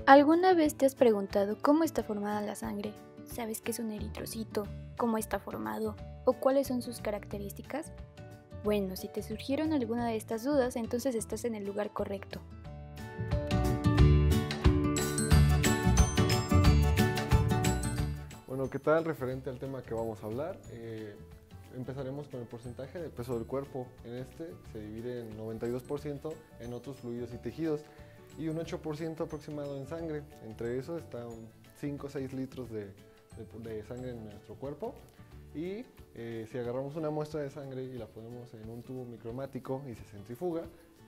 ¿Alguna vez te has preguntado cómo está formada la sangre? ¿Sabes qué es un eritrocito? ¿Cómo está formado? ¿O cuáles son sus características? Bueno, si te surgieron alguna de estas dudas, entonces estás en el lugar correcto. Bueno, ¿qué tal? Referente al tema que vamos a hablar, empezaremos con el porcentaje de peso del cuerpo. En este se divide en 92% en otros fluidos y tejidos y un 8% aproximado en sangre. Entre eso están 5 o 6 litros de sangre en nuestro cuerpo. Y si agarramos una muestra de sangre y la ponemos en un tubo micromático y se centrifuga,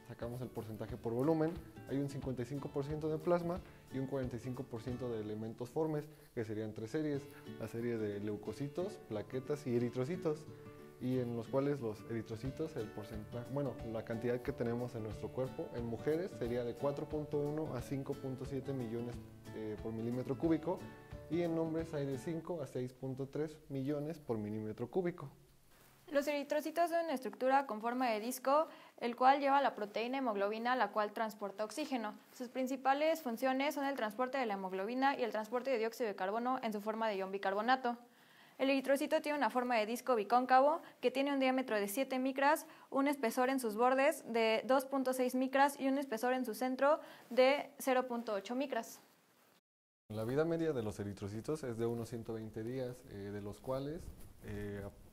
sacamos el porcentaje por volumen. Hay un 55% de plasma y un 45% de elementos formes, que serían 3 series: la serie de leucocitos, plaquetas y eritrocitos, y en los cuales los eritrocitos, el porcentaje, la cantidad que tenemos en nuestro cuerpo, en mujeres sería de 4.1 a 5.7 millones por milímetro cúbico, y en hombres hay de 5 a 6.3 millones por milímetro cúbico. Los eritrocitos son una estructura con forma de disco, el cual lleva la proteína hemoglobina, la cual transporta oxígeno. Sus principales funciones son el transporte de la hemoglobina y el transporte de dióxido de carbono en su forma de ion bicarbonato. El eritrocito tiene una forma de disco bicóncavo que tiene un diámetro de 7 micras, un espesor en sus bordes de 2.6 micras y un espesor en su centro de 0.8 micras. La vida media de los eritrocitos es de unos 120 días, de los cuales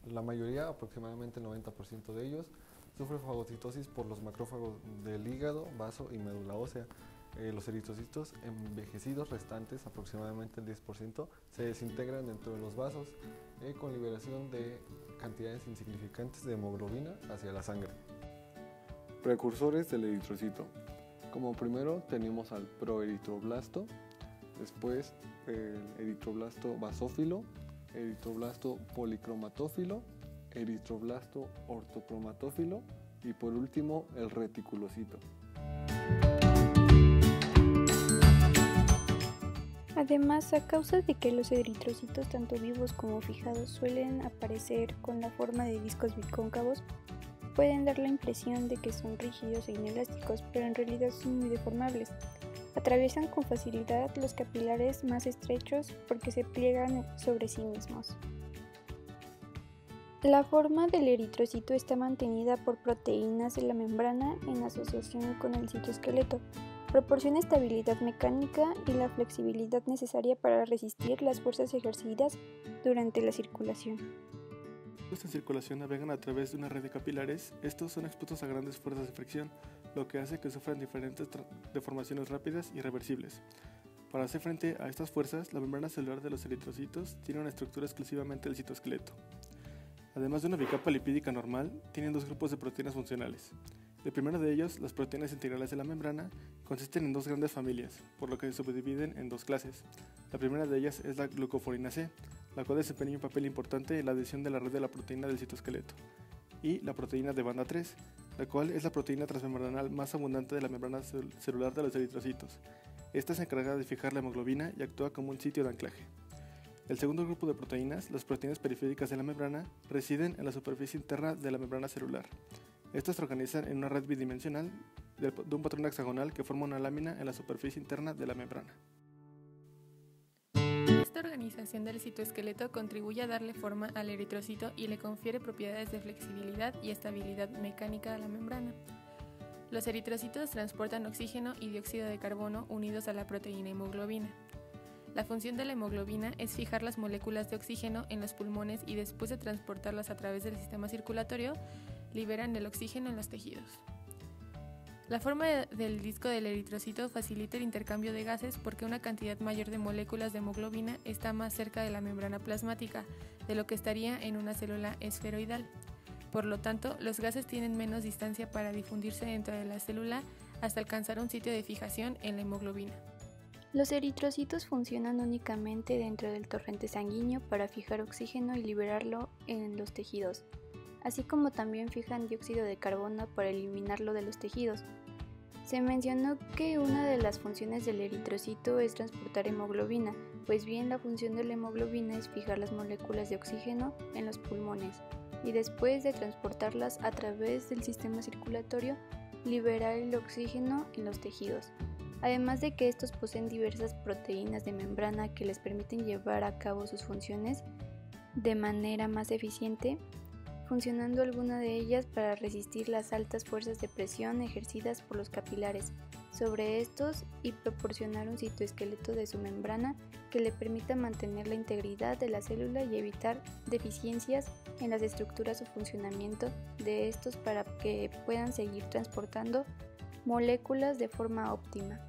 la mayoría, aproximadamente el 90% de ellos, sufre fagocitosis por los macrófagos del hígado, vaso y médula ósea. Los eritrocitos envejecidos restantes, aproximadamente el 10%, se desintegran dentro de los vasos con liberación de cantidades insignificantes de hemoglobina hacia la sangre. Precursores del eritrocito. Como primero tenemos al proeritroblasto, después el eritroblasto basófilo, eritroblasto policromatófilo, eritroblasto ortocromatófilo y por último el reticulocito. Además, a causa de que los eritrocitos, tanto vivos como fijados, suelen aparecer con la forma de discos bicóncavos, pueden dar la impresión de que son rígidos e inelásticos, pero en realidad son muy deformables. Atraviesan con facilidad los capilares más estrechos porque se pliegan sobre sí mismos. La forma del eritrocito está mantenida por proteínas de la membrana en asociación con el citoesqueleto. Proporciona estabilidad mecánica y la flexibilidad necesaria para resistir las fuerzas ejercidas durante la circulación. En circulación navegan a través de una red de capilares. Estos son expuestos a grandes fuerzas de fricción, lo que hace que sufran diferentes deformaciones rápidas y reversibles. Para hacer frente a estas fuerzas, la membrana celular de los eritrocitos tiene una estructura exclusivamente del citoesqueleto. Además de una bicapa lipídica normal, tienen dos grupos de proteínas funcionales. El primero de ellos, las proteínas integrales de la membrana, consisten en dos grandes familias, por lo que se subdividen en dos clases. La primera de ellas es la glucoforina C, la cual desempeña un papel importante en la adhesión de la red de la proteína del citoesqueleto, y la proteína de banda 3, la cual es la proteína transmembranal más abundante de la membrana celular de los eritrocitos. Esta se encarga de fijar la hemoglobina y actúa como un sitio de anclaje. El segundo grupo de proteínas, las proteínas periféricas de la membrana, residen en la superficie interna de la membrana celular. Estas se organizan en una red bidimensional de un patrón hexagonal que forma una lámina en la superficie interna de la membrana. Esta organización del citoesqueleto contribuye a darle forma al eritrocito y le confiere propiedades de flexibilidad y estabilidad mecánica a la membrana. Los eritrocitos transportan oxígeno y dióxido de carbono unidos a la proteína hemoglobina. La función de la hemoglobina es fijar las moléculas de oxígeno en los pulmones y después de transportarlas a través del sistema circulatorio, liberan el oxígeno en los tejidos. La forma del disco del eritrocito facilita el intercambio de gases porque una cantidad mayor de moléculas de hemoglobina está más cerca de la membrana plasmática de lo que estaría en una célula esferoidal. Por lo tanto, los gases tienen menos distancia para difundirse dentro de la célula hasta alcanzar un sitio de fijación en la hemoglobina. Los eritrocitos funcionan únicamente dentro del torrente sanguíneo para fijar oxígeno y liberarlo en los tejidos, así como también fijan dióxido de carbono para eliminarlo de los tejidos. Se mencionó que una de las funciones del eritrocito es transportar hemoglobina, pues bien la función de la hemoglobina es fijar las moléculas de oxígeno en los pulmones y después de transportarlas a través del sistema circulatorio, liberar el oxígeno en los tejidos. además de que estos poseen diversas proteínas de membrana que les permiten llevar a cabo sus funciones de manera más eficiente, funcionando alguna de ellas para resistir las altas fuerzas de presión ejercidas por los capilares sobre estos y proporcionar un citoesqueleto de su membrana que le permita mantener la integridad de la célula y evitar deficiencias en las estructuras o funcionamiento de estos para que puedan seguir transportando moléculas de forma óptima.